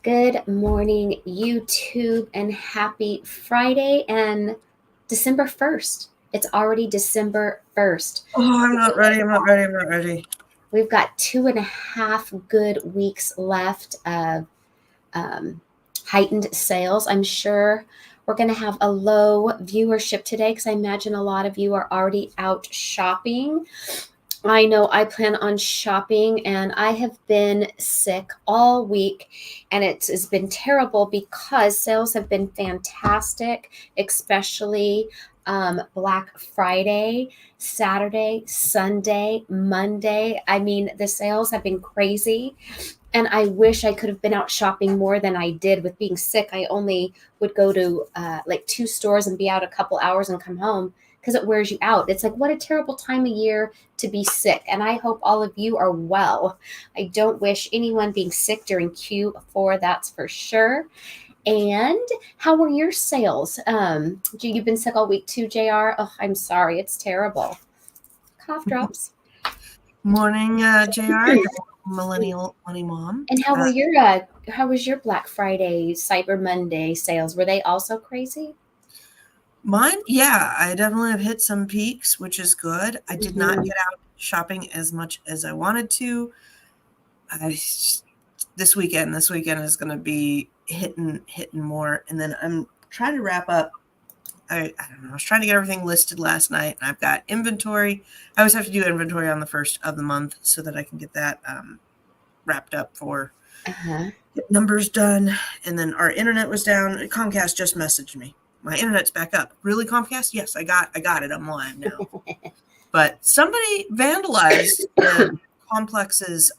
Good morning, YouTube, and happy Friday and December 1st. It's already December 1st. Oh, I'm not ready. We've got 2.5 good weeks left of heightened sales. I'm sure we're going to have a low viewership today because I imagine a lot of you are already out shopping. I know I plan on shopping, and I have been sick all week, and it's been terrible because sales have been fantastic, especially Black Friday, Saturday, Sunday, Monday. I mean, the sales have been crazy, and I wish I could have been out shopping more than I did. With being sick, I only would go to like 2 stores and be out a couple hours and come home because it wears you out. It's like, what a terrible time of year to be sick. And I hope all of you are well. I don't wish anyone being sick during Q4, that's for sure. And how were your sales? You've been sick all week too, JR? Oh, I'm sorry. It's terrible. Cough drops. Morning, JR, your millennial money mom. And how was your Black Friday, Cyber Monday sales? Were they also crazy? Mine, yeah, I definitely have hit some peaks, which is good. I did not get out shopping as much as I wanted to. This weekend is going to be hitting more, and then I'm trying to wrap up. I don't know. I was trying to get everything listed last night, and I've got inventory. I always have to do inventory on the first of the month so that I can get that wrapped up for get numbers done. And then our internet was down. Comcast just messaged me. My internet's back up. Really, Comcast? Yes, I got it. I'm live now. But somebody vandalized the complex's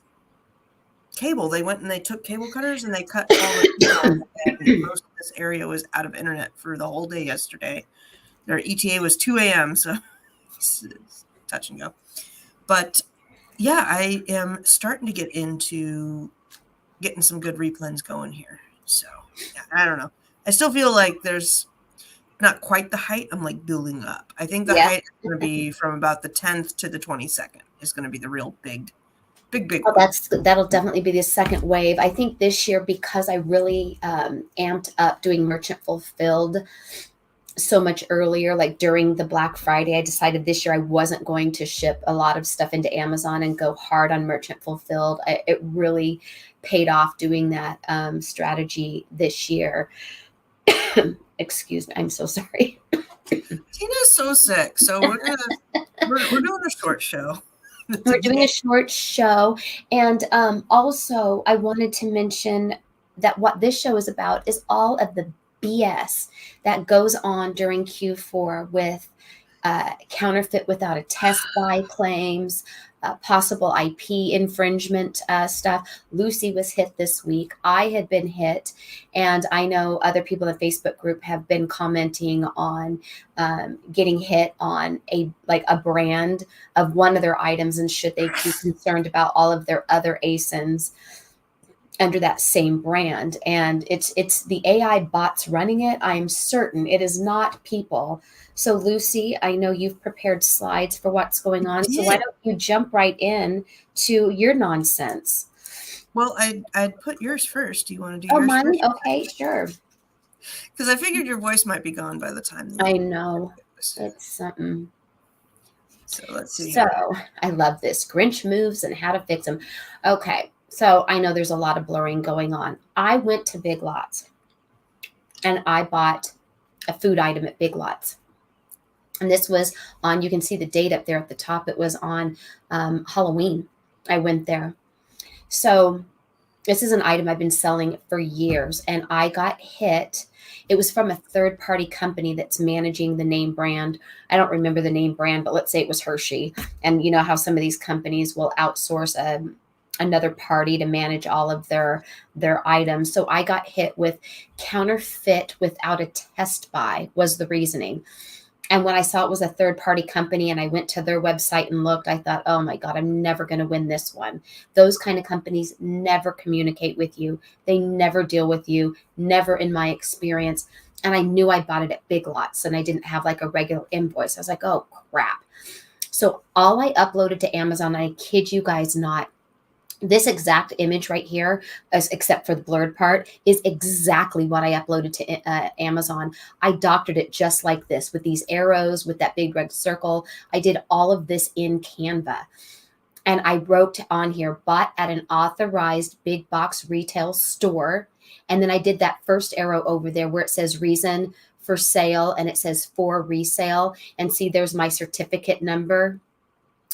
cable. They went and they took cable cutters and they cut all the cable. Most of this area was out of internet for the whole day yesterday. Their ETA was 2 a.m., so it's touch and go. But yeah, I am starting to get into getting some good replens going here. So yeah, I don't know. I still feel like there's not quite the height. I'm like building up. I think the height is going to be from about the 10th to the 22nd is going to be the real big Oh, that'll definitely be the second wave. I think this year, because I really amped up doing merchant fulfilled so much earlier, like during the Black Friday, I decided this year I wasn't going to ship a lot of stuff into Amazon and go hard on merchant fulfilled. It really paid off doing that strategy this year. Excuse me, I'm so sorry. Tina's so sick, so we're doing a short show. We're doing a short show, and also I wanted to mention that what this show is about is all of the BS that goes on during Q4 with counterfeit without a test buy claims, possible IP infringement stuff. Lucy was hit this week. I had been hit, and I know other people in the Facebook group have been commenting on getting hit on a brand of one of their items, and should they be concerned about all of their other ASINs under that same brand. And it's the AI bots running it. I'm certain it is not people. So Lucy, I know you've prepared slides for what's going on. So why don't you jump right in to your nonsense? Well, I'd put yours first. Do you want to do yours mine? first? Okay, sure. Because I figured your voice might be gone by the time. I know. It's something. So let's see. So I love this. Grinch moves and how to fix them. Okay. So I know there's a lot of blurring going on. I went to Big Lots and I bought a food item at Big Lots. And this was on, you can see the date up there at the top. It was on Halloween. I went there. So this is an item I've been selling for years, and I got hit. It was from a third-party company that's managing the name brand. I don't remember the name brand, but let's say it was Hershey. And you know how some of these companies will outsource another party to manage all of their items. So I got hit with counterfeit without a test buy was the reasoning. And when I saw it was a third-party company and I went to their website and looked, I thought, oh my God, I'm never going to win this one. Those kind of companies never communicate with you. They never deal with you, never in my experience. And I knew I bought it at Big Lots and I didn't have like a regular invoice. I was like, oh crap. So all I uploaded to Amazon, I kid you guys not, This exact image right here, except for the blurred part, is exactly what I uploaded to Amazon. I doctored it just like this with these arrows, with that big red circle. I did all of this in Canva. And I wrote on here, bought at an authorized big box retail store. And then I did that first arrow over there where it says reason for sale and it says for resale. And see, there's my certificate number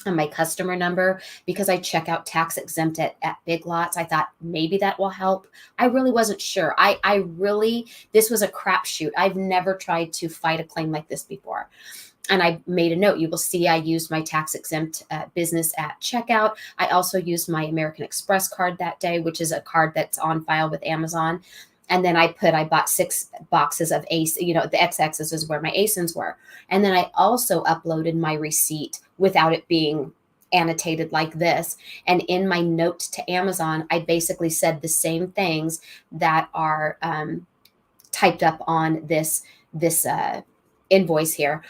and my customer number because I check out tax exempt at Big Lots. I thought maybe that will help. I really wasn't sure. I really, this was a crapshoot. I've never tried to fight a claim like this before. And I made a note. You will see I used my tax exempt business at checkout. I also used my American Express card that day, which is a card that's on file with Amazon. And then I bought 6 boxes of ACE, the X-axis is where my ASINs were. And then I also uploaded my receipt without it being annotated like this. And in my note to Amazon, I basically said the same things that are typed up on this invoice here.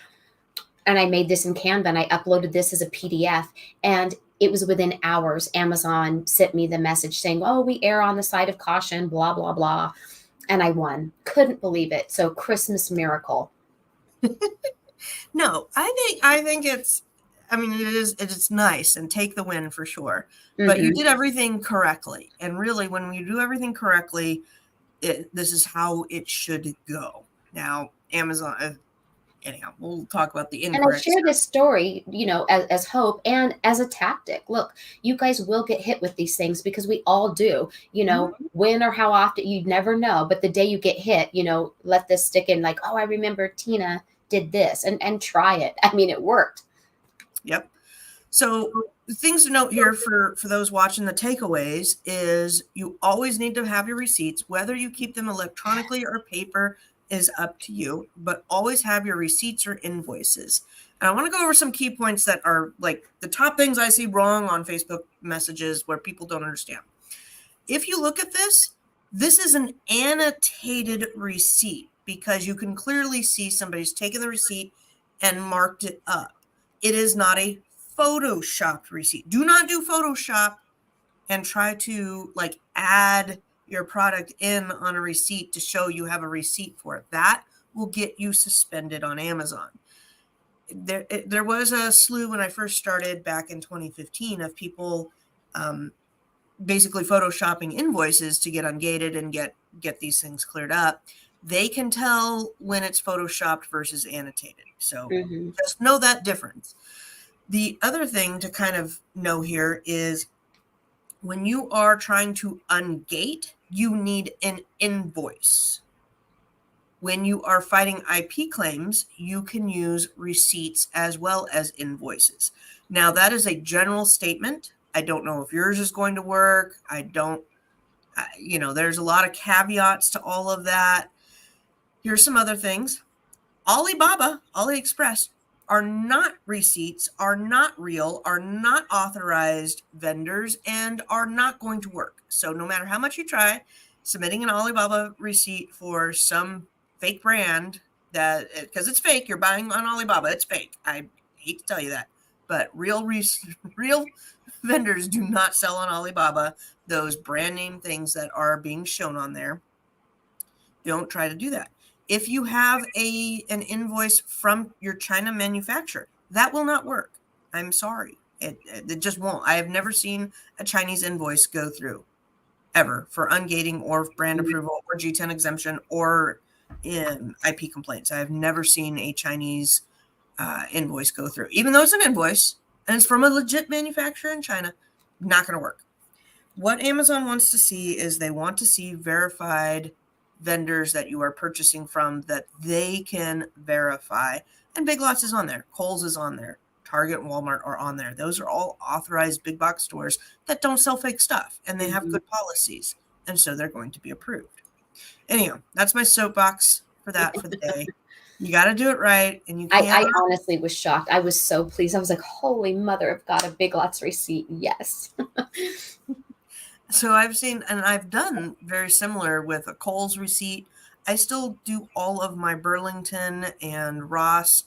And I made this in Canva and I uploaded this as a PDF. And it was within hours. Amazon sent me the message saying, oh, we err on the side of caution, blah, blah, blah. And I won. Couldn't believe it. So Christmas miracle. No, I think it's, I mean, it's nice and take the win for sure. But you did everything correctly. And really, when you do everything correctly, this is how it should go. Now, Amazon, anyhow, we'll talk about the incorrect. And I share this story, as hope and as a tactic. Look, you guys will get hit with these things because we all do, when or how often, you never know. But the day you get hit, let this stick in like, oh, I remember Tina did this and try it. I mean, it worked. Yep. So things to note here for those watching the takeaways is you always need to have your receipts, whether you keep them electronically or paper is up to you, but always have your receipts or invoices. And I want to go over some key points that are like the top things I see wrong on Facebook messages where people don't understand. If you look at this is an annotated receipt because you can clearly see somebody's taken the receipt and marked it up. It is not a photoshopped receipt. Do not do Photoshop and try to add your product in on a receipt to show you have a receipt for it. That will get you suspended on Amazon. There was a slew when I first started back in 2015 of people basically photoshopping invoices to get ungated and get these things cleared up. They can tell when it's photoshopped versus annotated. So just know that difference. The other thing to kind of know here is when you are trying to ungate, you need an invoice. When you are fighting IP claims, you can use receipts as well as invoices. Now, that is a general statement. I don't know if yours is going to work. There's a lot of caveats to all of that. Here's some other things. Alibaba, AliExpress, are not receipts, are not real, are not authorized vendors, and are not going to work. So no matter how much you try, submitting an Alibaba receipt for some fake brand because it's fake, you're buying on Alibaba, it's fake. I hate to tell you that, but real vendors do not sell on Alibaba those brand name things that are being shown on there. Don't try to do that. If you have an invoice from your China manufacturer, that will not work. I'm sorry. It just won't. I have never seen a Chinese invoice go through ever for ungating or brand approval or G10 exemption or in IP complaints. I have never seen a Chinese invoice go through, even though it's an invoice and it's from a legit manufacturer in China. Not going to work. What Amazon wants to see is they want to see verified vendors that you are purchasing from that they can verify. And Big Lots is on there. Kohl's is on there. Target and Walmart are on there. Those are all authorized big box stores that don't sell fake stuff and they have good policies. And so they're going to be approved. Anyhow, that's my soapbox for that for the day. You got to do it right. And you can't. I honestly was shocked. I was so pleased. I was like, holy mother of God, a Big Lots receipt. Yes. So I've seen, and I've done very similar with a Kohl's receipt. I still do all of my Burlington and Ross,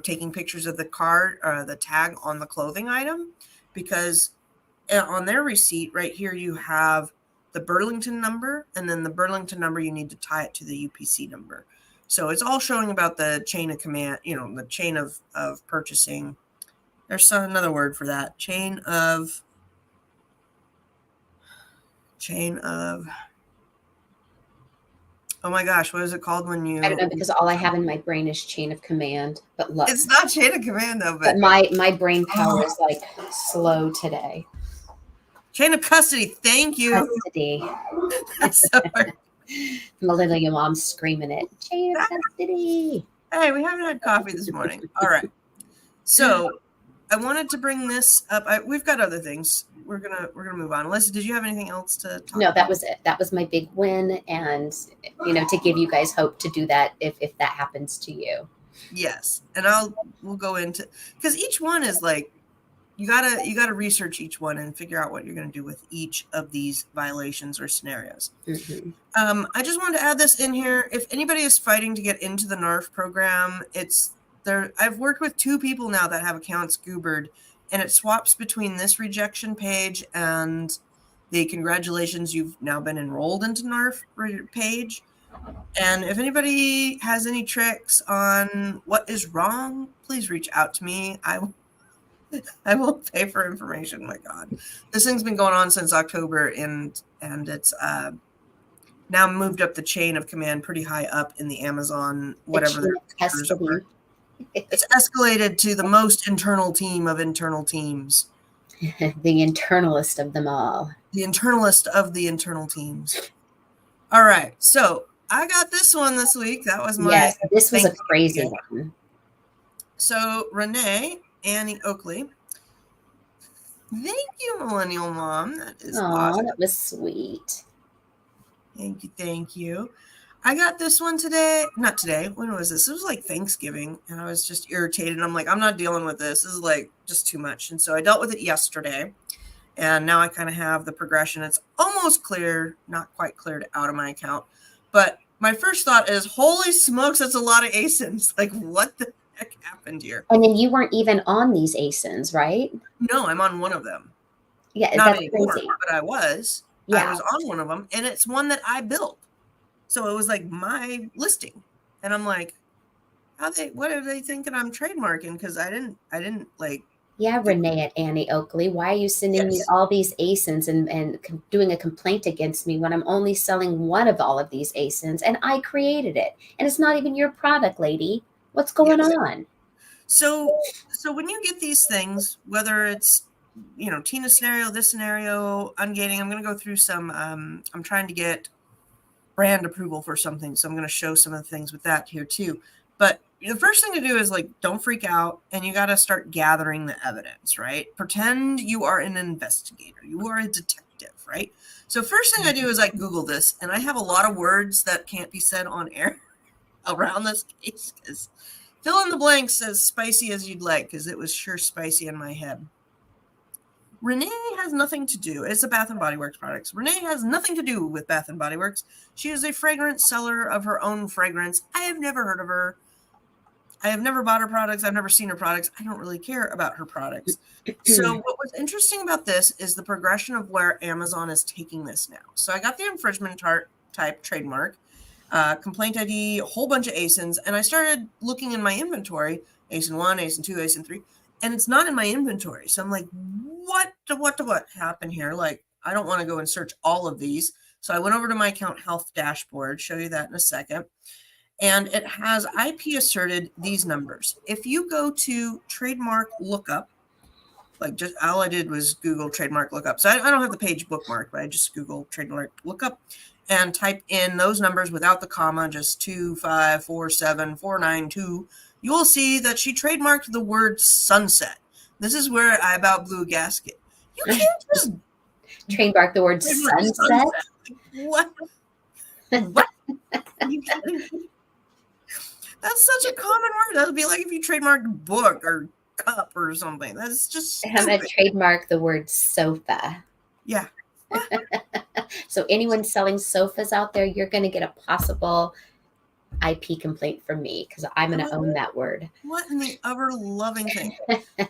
taking pictures of the card or the tag on the clothing item, because on their receipt right here, you have the Burlington number, and then the Burlington number, you need to tie it to the UPC number. So it's all showing about the chain of command, the chain of purchasing. There's another word for that. Chain of, oh my gosh, what is it called when you? I don't know, because all I have in my brain is chain of command. But look, it's not chain of command though. But my brain power is like slow today. Chain of custody. Thank you. Custody. Millennial mom screaming it. Chain of custody. Hey, we haven't had coffee this morning. All right. So I wanted to bring this up. We've got other things. We're gonna move on. Alyssa, did you have anything else to talk about? That was it. That was my big win, and to give you guys hope to do that if that happens to you. Yes, and we'll go into, because each one is like, you gotta research each one and figure out what you're gonna do with each of these violations or scenarios. Mm-hmm. I just wanted to add this in here. If anybody is fighting to get into the NARF program, it's there. I've worked with 2 people now that have accounts goobered, and it swaps between this rejection page and the congratulations, you've now been enrolled into NARF page. And if anybody has any tricks on what is wrong, please reach out to me. I will pay for information. My God, this thing's been going on since October, and it's now moved up the chain of command pretty high up in the Amazon, whatever. It's escalated to the most internal team of internal teams. The internalist of them all. The internalist of the internal teams. All right. So I got this one this week. That was my... Yes, this was a crazy one. So Renee, Annie Oakley. Thank you, Millennial Mom. That is awesome. That was sweet. Thank you. I got this one today. Not today. When was this? It was like Thanksgiving, and I was just irritated. I'm like, I'm not dealing with this. This is like just too much. And so I dealt with it yesterday, and now I kind of have the progression. It's almost clear, not quite cleared out of my account. But my first thought is, holy smokes, that's a lot of ASINs. Like, what the heck happened here? And then you weren't even on these ASINs, right? No, I'm on one of them. Yeah, not that's anymore, crazy. But I was. Yeah. I was on one of them, and it's one that I built. So it was like my listing, and I'm like, what are they thinking I'm trademarking? Because I didn't like. Yeah, Renee at Annie Oakley, why are you sending me all these ASINs and doing a complaint against me when I'm only selling one of all of these ASINs, and I created it, and it's not even your product, lady. What's going on? So when you get these things, whether it's Tina scenario, this scenario, ungating, I'm going to go through some. I'm trying to get brand approval for something, so I'm going to show some of the things with that here too. But the first thing to do is like, don't freak out, and you got to start gathering the evidence, right? Pretend you are an investigator, you are a detective, right? So first thing I do is I Google this, and I have a lot of words that can't be said on air around this case, because fill in the blanks as spicy as you'd like, because it was sure spicy in my head. Renee has nothing to do. It's a Bath & Body Works products. Renee has nothing to do with Bath & Body Works. She is a fragrance seller of her own fragrance. I have never heard of her. I have never bought her products. I've never seen her products. I don't really care about her products. So what was interesting about this is the progression of where Amazon is taking this now. So I got the infringement type trademark, complaint ID, a whole bunch of ASINs, and I started looking in my inventory, ASIN 1, ASIN 2, ASIN 3, and it's not in my inventory. So I'm like, what happened here? Like, I don't want to go and search all of these. So I went over to my account health dashboard, show you that in a second. And it has IP asserted these numbers. If you go to trademark lookup, like just all I did was Google trademark lookup. So I don't have the page bookmarked, but I just Google trademark lookup and type in those numbers without the comma, just 2547492. You will see that she trademarked the word sunset. This is where I about blew a gasket. You can't just trademark the word sunset. What? What? That's such a common word. That would be like if you trademarked book or cup or something. That's just stupid. I'm going to trademark the word sofa. Yeah. So anyone selling sofas out there, you're going to get a possible IP complaint from me because I'm going to own that word. What in the ever loving thing?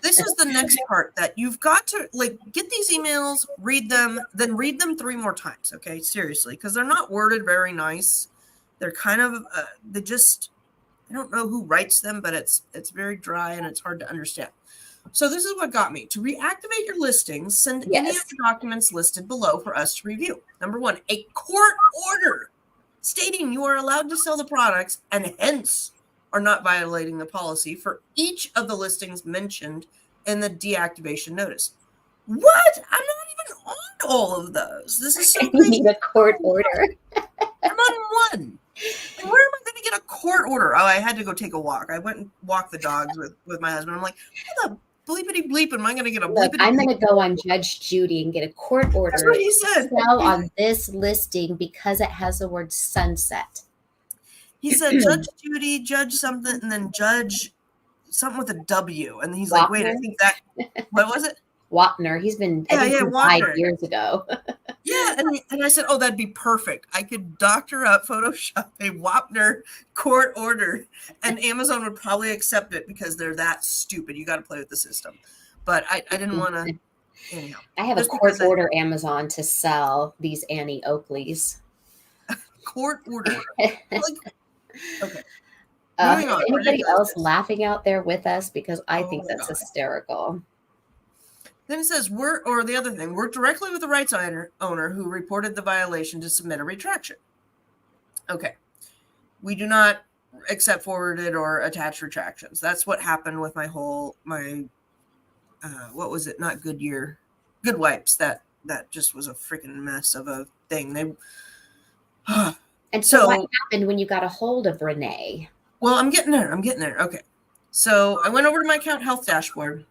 This is the next part that you've got to like get these emails, read them, then read them 3 more times. Okay, seriously, because they're not worded very nice. They're kind of they just, I don't know who writes them, but it's very dry and it's hard to understand. So this is what got me. To reactivate your listings, send any of Yes. the documents listed below for us to review. Number 1, a court order stating you are allowed to sell the products and hence are not violating the policy for each of the listings mentioned in the deactivation notice. What? I'm not even on all of those. This is so You crazy. need a court order. I'm on one. And where am I going to get a court order? Oh, I had to go take a walk. I went and walked the dogs with my husband. I'm like, how the bleepity bleep am I going to get a Look, bleepity I'm bleep? going to go on Judge Judy and get a court order That's what he to said. sell on this listing because it has the word sunset. He said, Judge Judy, Judge something, and then Judge something with a W. And he's like, wait, I Wapner? think that, what was it? Wapner. He's been, I think he died Wapner. years ago. Yeah, and I said, oh, that'd be perfect. I could doctor up, Photoshop a Wapner court order, and Amazon would probably accept it because they're that stupid. You got to play with the system. But I didn't want to, anyhow. I have a court order Amazon to sell these Annie Oakleys. Court order. Like, okay. Is anybody else laughing out there with us? Because I think that's hysterical. Then it says, the other thing, work directly with the rights owner who reported the violation to submit a retraction. Okay. We do not accept forwarded or attached retractions. That's what happened with my what was it? Not Goodyear. Good Wipes. That just was a freaking mess of a thing. And so what happened when you got a hold of Renee? Well, I'm getting there. Okay. So I went over to my account health dashboard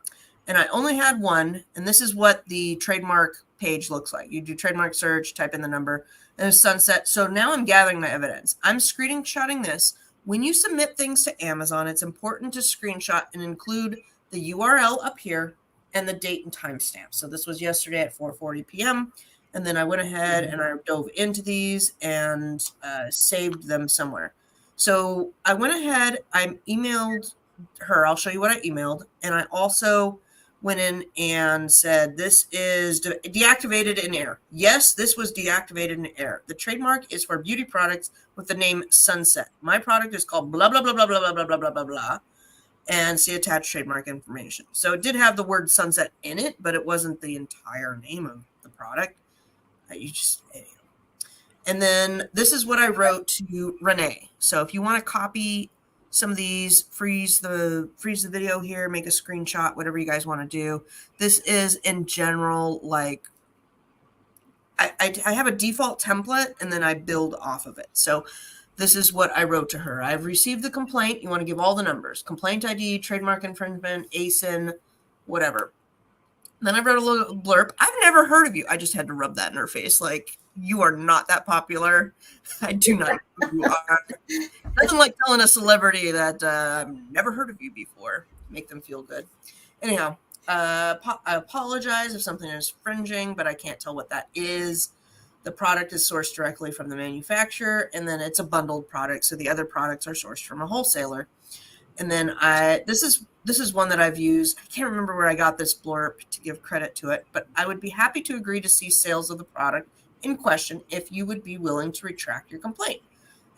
and I only had one. And this is what the trademark page looks like. You do trademark search, type in the number, and it's sunset. So now I'm gathering my evidence. I'm screenshotting this. When you submit things to Amazon, it's important to screenshot and include the URL up here and the date and timestamp. So this was yesterday at 4:40 p.m. And then I went ahead and I dove into these and saved them somewhere. So I went ahead, I emailed her. I'll show you what I emailed. And I also went in and said, this is deactivated in error. Yes, this was deactivated in error. The trademark is for beauty products with the name Sunset. My product is called blah, blah, blah, blah, blah, blah, blah, blah, blah, blah, blah. And see attached trademark information. So it did have the word sunset in it, but it wasn't the entire name of the product. And then this is what I wrote to Renee. So if you want to copy some of these, freeze the video here, make a screenshot, whatever you guys want to do. This is in general, like I have a default template and then I build off of it. So this is what I wrote to her. I've received the complaint. You want to give all the numbers, complaint ID, trademark infringement, ASIN, whatever. Then I wrote a little blurb. I've never heard of you. I just had to rub that in her face. Like, you are not that popular. I do not know who you are. Nothing like telling a celebrity that I've never heard of you before. Make them feel good. Anyhow, I apologize if something is infringing, but I can't tell what that is. The product is sourced directly from the manufacturer, and then it's a bundled product. So the other products are sourced from a wholesaler. And then this is one that I've used. I can't remember where I got this blurb to give credit to it, but I would be happy to agree to see sales of the product in question if you would be willing to retract your complaint.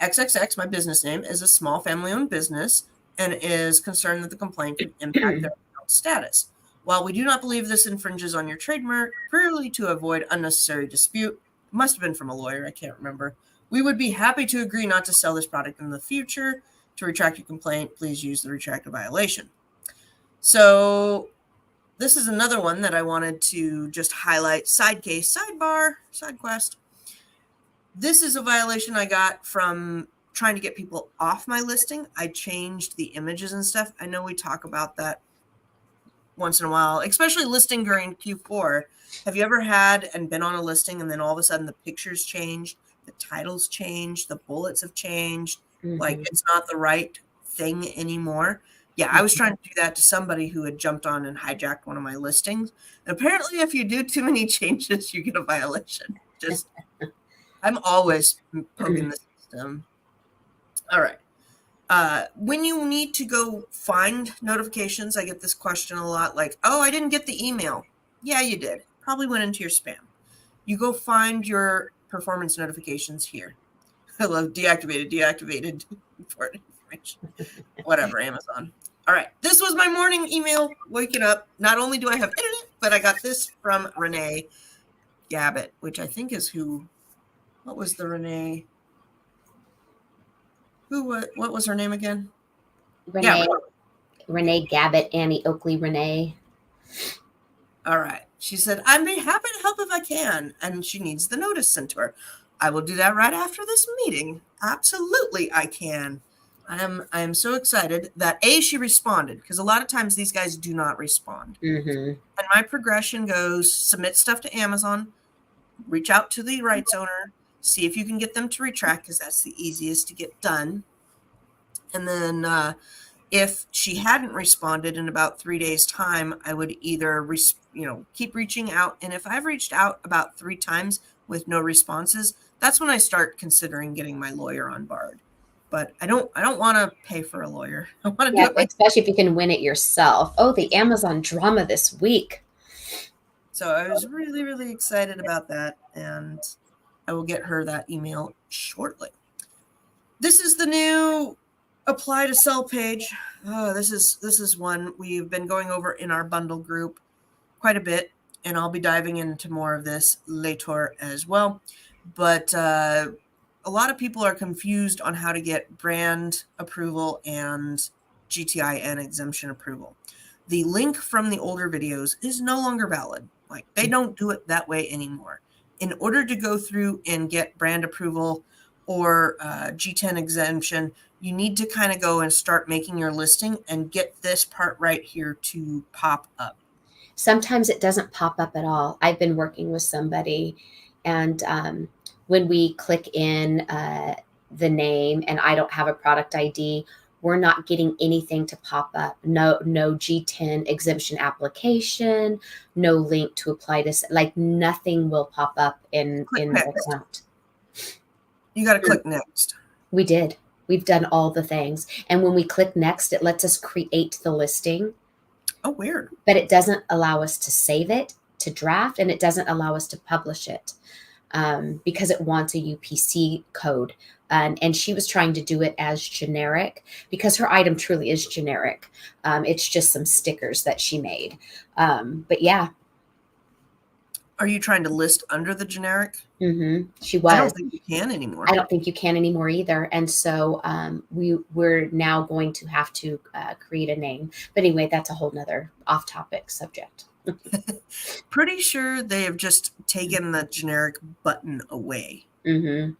XXX, my business name, is a small family-owned business and is concerned that the complaint could impact their account status. While we do not believe this infringes on your trademark, purely to avoid unnecessary dispute, must have been from a lawyer, I can't remember, we would be happy to agree not to sell this product in the future. To retract your complaint, please use the retracted violation. So this is another one that I wanted to just highlight. Side case, sidebar, side quest. This is a violation I got from trying to get people off my listing. I changed the images and stuff. I know we talk about that once in a while, especially listing during Q4. Have you ever had and been on a listing and then all of a sudden the pictures changed, the titles changed, the bullets have changed, like it's not the right thing anymore? Yeah, I was trying to do that to somebody who had jumped on and hijacked one of my listings. And apparently, if you do too many changes, you get a violation. I'm always poking the system. All right. When you need to go find notifications, I get this question a lot like, oh, I didn't get the email. Yeah, you did. Probably went into your spam. You go find your performance notifications here. I love deactivated important information. Whatever, Amazon. All right. This was my morning email waking up. Not only do I have internet, but I got this from Renee Gabbett, which I think is what was the Renee? What was her name again? Yeah. Renee Gabbett, Annie Oakley, Renee. All right. She said, I'd be happy to help if I can. And she needs the notice sent to her. I will do that right after this meeting. Absolutely, I can. I am so excited that she responded, because a lot of times these guys do not respond. Mm-hmm. And my progression goes submit stuff to Amazon, reach out to the rights owner, see if you can get them to retract, because that's the easiest to get done. And then if she hadn't responded in about 3 days' time, I would either keep reaching out. And if I've reached out about 3 times with no responses, that's when I start considering getting my lawyer on board. But I don't want to pay for a lawyer. I want to do it especially if you can win it yourself. Oh, the Amazon drama this week. So I was really, really excited about that, and I will get her that email shortly. This is the new apply to sell page. Oh, this is one we've been going over in our bundle group quite a bit, and I'll be diving into more of this later as well. But a lot of people are confused on how to get brand approval and GTIN exemption approval. The link from the older videos is no longer valid. Like, they don't do it that way anymore. In order to go through and get brand approval or G10 exemption, you need to kind of go and start making your listing and get this part right here to pop up. Sometimes it doesn't pop up at all. I've been working with somebody, and when we click in the name and I don't have a product ID, we're not getting anything to pop up. No G10 exemption application, no link to apply to, like, nothing will pop up in the account. You got to click next. We did. We've done all the things. And when we click next, it lets us create the listing. Oh, weird. But it doesn't allow us to save it, to draft, and it doesn't allow us to publish it because it wants a UPC code. And she was trying to do it as generic because her item truly is generic. It's just some stickers that she made. But yeah. Are you trying to list under the generic? Mm-hmm. She was. I don't think you can anymore. I don't think you can anymore either. And so we're now going to have to create a name. But anyway, that's a whole nother off-topic subject. Pretty sure they have just taken the generic button away. Mm-hmm.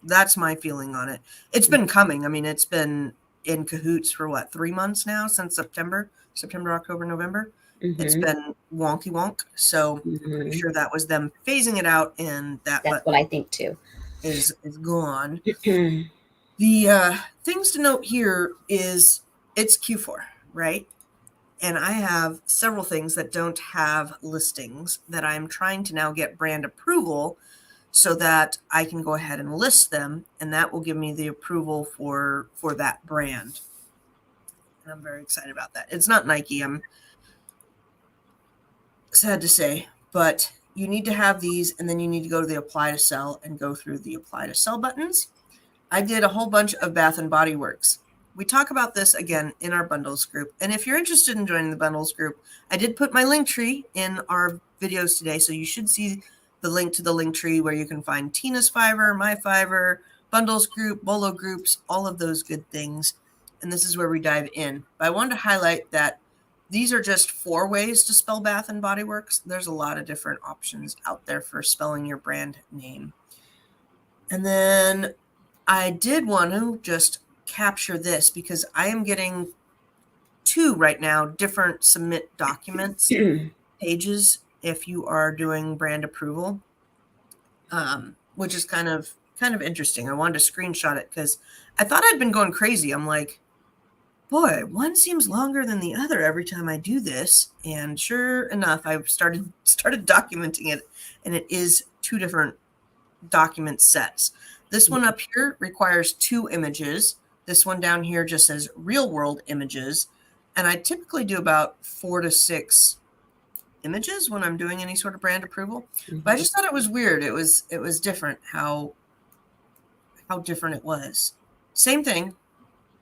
That's my feeling on it. It's been coming. I mean, it's been in cahoots for 3 months now, since September, October, November. Mm-hmm. It's been wonky wonk. So I'm pretty sure that was them phasing it out, and that's what I think too. Is gone. The things to note here is it's Q4, right? And I have several things that don't have listings that I'm trying to now get brand approval so that I can go ahead and list them, and that will give me the approval for that brand. And I'm very excited about that. It's not Nike, I'm sad to say, but you need to have these, and then you need to go to the apply to sell and go through the apply to sell buttons. I did a whole bunch of Bath and Body Works. We talk about this again in our bundles group. And if you're interested in joining the bundles group, I did put my link tree in our videos today. So you should see the link to the link tree where you can find Tina's Fiverr, my Fiverr, bundles group, Bolo groups, all of those good things. And this is where we dive in. But I wanted to highlight that these are just 4 ways to spell Bath and Body Works. There's a lot of different options out there for spelling your brand name. And then I did want to just capture this because I am getting 2 right now different submit documents pages if you are doing brand approval, which is kind of interesting. I wanted to screenshot it because I thought I'd been going crazy. I'm like, boy, one seems longer than the other every time I do this. And sure enough, I've started documenting it, and it is 2 different document sets. This one up here requires 2 images. This one down here just says real world images. And I typically do about 4 to 6 images when I'm doing any sort of brand approval. But I just thought it was weird. It was different how different it was. Same thing,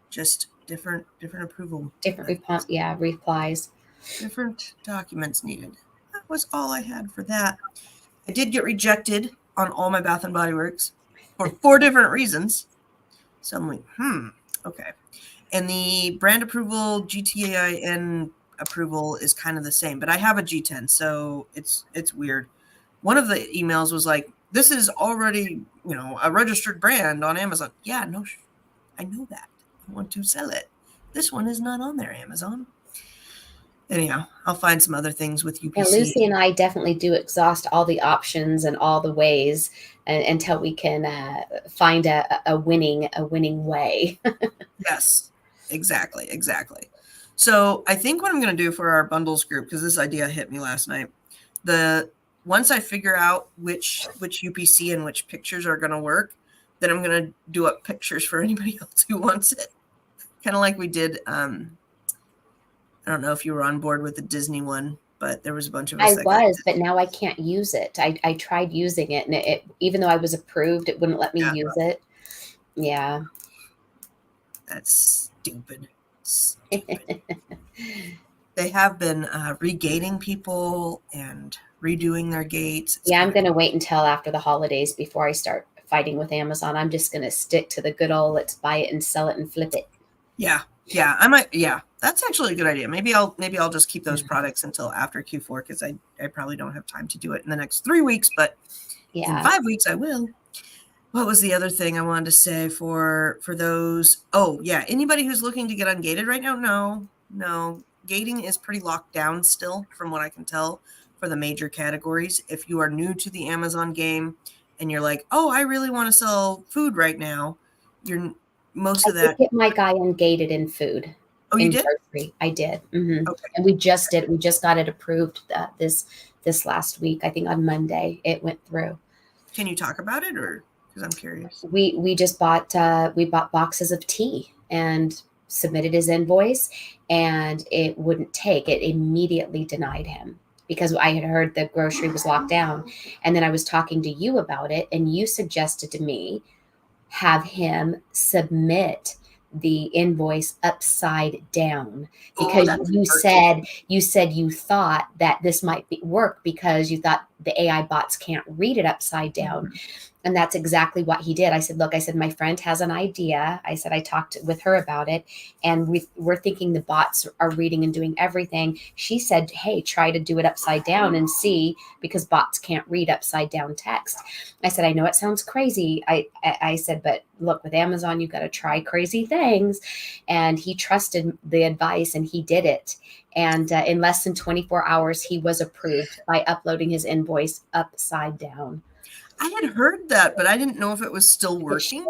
just different approval. Different replies. Different documents needed. That was all I had for that. I did get rejected on all my Bath and Body Works for 4 different reasons. So I'm like, okay. And the brand approval, GTAIN approval is kind of the same, but I have a G10, so it's weird. One of the emails was like, this is already, a registered brand on Amazon. Yeah, no, I know that. I want to sell it. This one is not on there, Amazon. Anyhow, I'll find some other things with UPC. And Lucy and I definitely do exhaust all the options and all the ways until we can find a winning way. Yes, exactly. So I think what I'm going to do for our bundles group, because this idea hit me last night, once I figure out which UPC and which pictures are going to work, then I'm going to do up pictures for anybody else who wants it. Kind of like we did. I don't know if you were on board with the Disney one, but there was a bunch of us. I was, but now I can't use it. I tried using it, and it even though I was approved, it wouldn't let me use it. Yeah. That's stupid. They have been regating people and redoing their gates. I'm going to wait until after the holidays before I start fighting with Amazon. I'm just going to stick to the good old let's buy it and sell it and flip it. Yeah, I might. Yeah, that's actually a good idea. Maybe I'll just keep those products until after Q4 because I probably don't have time to do it in the next 3 weeks, but in 5 weeks I will. What was the other thing I wanted to say for those? Oh yeah, anybody who's looking to get ungated right now, no, gating is pretty locked down still, from what I can tell, for the major categories. If you are new to the Amazon game and you're like, oh, I really want to sell food right now, I did get my guy ungated in food. Oh, you did? Grocery. I did. Mm-hmm. Okay. And we just got it approved this last week. I think on Monday it went through. Can you talk about it, or because I'm curious? We just bought boxes of tea and submitted his invoice, and it wouldn't take. It immediately denied him because I had heard the grocery was locked down, and then I was talking to you about it, and you suggested to me have him submit the invoice upside down because you said you thought that this might work because you thought the AI bots can't read it upside down. Mm-hmm. And that's exactly what he did. I said, look, my friend has an idea. I said, I talked with her about it, and we're thinking the bots are reading and doing everything. She said, hey, try to do it upside down and see, because bots can't read upside down text. I said, I know it sounds crazy. I said, but look, with Amazon, you've got to try crazy things. And he trusted the advice and he did it. And in less than 24 hours, he was approved by uploading his invoice upside down. I had heard that, but I didn't know if it was still working.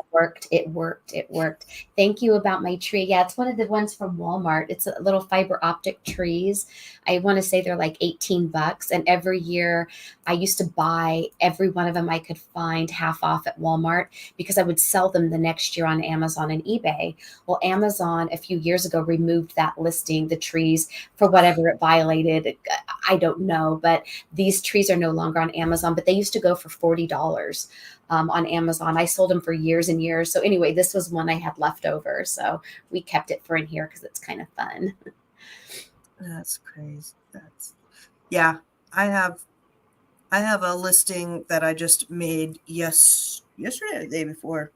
It worked. Thank you about my tree. Yeah, it's one of the ones from Walmart. It's a little fiber optic trees. I want to say they're like $18. And every year I used to buy every one of them I could find half off at Walmart because I would sell them the next year on Amazon and eBay. Well, Amazon a few years ago removed that listing, the trees, for whatever it violated. I don't know, but these trees are no longer on Amazon, but they used to go for $40 on Amazon. I sold them for years and years. So anyway, this was one I had left over. So we kept it for in here because it's kind of fun. That's crazy. I have a listing that I just made yesterday, the day before,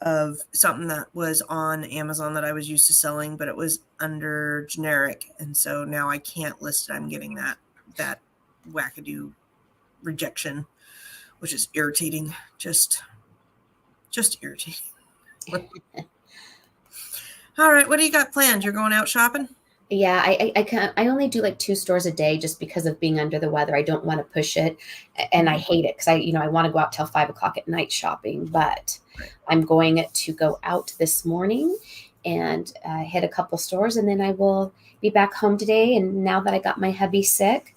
of something that was on Amazon that I was used to selling, but it was under generic. And so now I can't list it. I'm getting that wackadoo rejection, which is irritating. Just irritating. All right. What do you got planned? You're going out shopping? Yeah, I only do like 2 stores a day just because of being under the weather. I don't want to push it, and I hate it because I want to go out till 5 o'clock at night shopping. But I'm going to go out this morning and hit a couple stores, and then I will be back home today. And now that I got my hubby sick,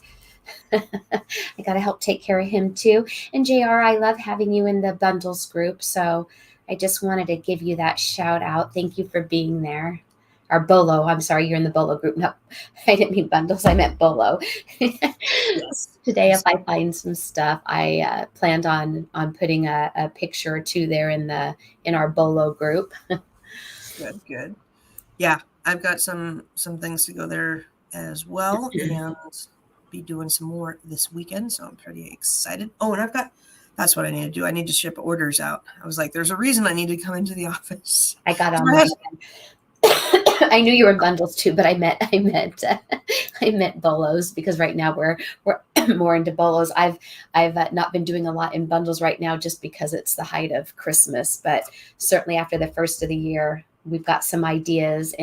I got to help take care of him too. And JR, I love having you in the bundles group. So I just wanted to give you that shout out. Thank you for being there. Or Bolo, I'm sorry, you're in the Bolo group. No, I didn't mean bundles, I meant Bolo. Yes. Today, if I find some stuff, I planned on putting a picture or two there in our Bolo group. Good, good. Yeah, I've got some things to go there as well, and be doing some more this weekend, so I'm pretty excited. Oh, and that's what I need to do. I need to ship orders out. I was like, there's a reason I need to come into the office. I got on mine. I knew you were in bundles too, but I meant bolos, because right now we're more into bolos. I've not been doing a lot in bundles right now just because it's the height of Christmas, but certainly after the first of the year, we've got some ideas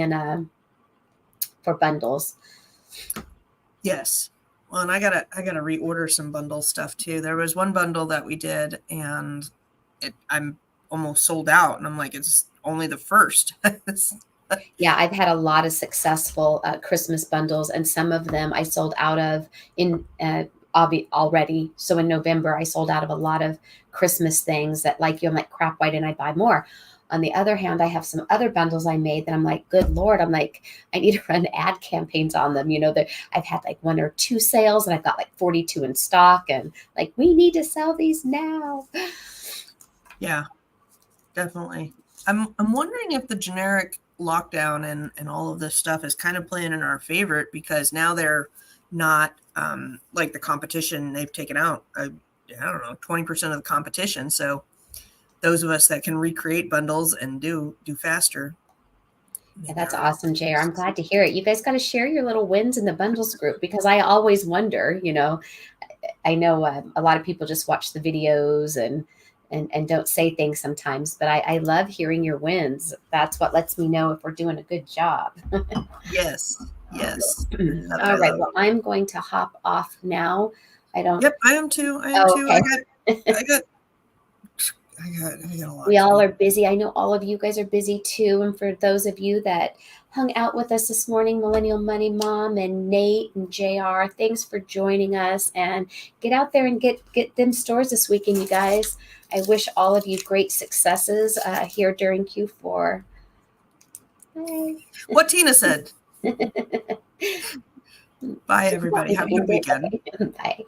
for bundles. Yes. Well, and I gotta reorder some bundle stuff too. There was one bundle that we did, and I'm almost sold out, and I'm like, it's only the first. Yeah, I've had a lot of successful Christmas bundles, and some of them I sold out of in already. So in November, I sold out of a lot of Christmas things that, like you, I'm like, crap, why didn't I buy more? On the other hand, I have some other bundles I made that I'm like, good Lord, I'm like, I need to run ad campaigns on them. You know, that I've had like 1 or 2 sales, and I've got like 42 in stock, and like, we need to sell these now. Yeah, definitely. I'm wondering if the generic lockdown and all of this stuff is kind of playing in our favorite, because now they're not like the competition. They've taken out, I don't know, 20% of the competition. So those of us that can recreate bundles and do faster. Yeah, that's awesome, JR. I'm glad to hear it. You guys got to share your little wins in the bundles group, because I always wonder, you know, I know a lot of people just watch the videos and don't say things sometimes, but I love hearing your wins. That's what lets me know if we're doing a good job. Yes. All right. Well, I'm going to hop off now. I don't. Yep, I am too. Okay. I got a lot. We all are busy. I know all of you guys are busy too. And for those of you that hung out with us this morning, Millennial Money Mom and Nate and JR, thanks for joining us, and get out there and get them stores this weekend, you guys. I wish all of you great successes here during Q4. Bye. What Tina said. Bye, everybody. Have a good weekend. Bye.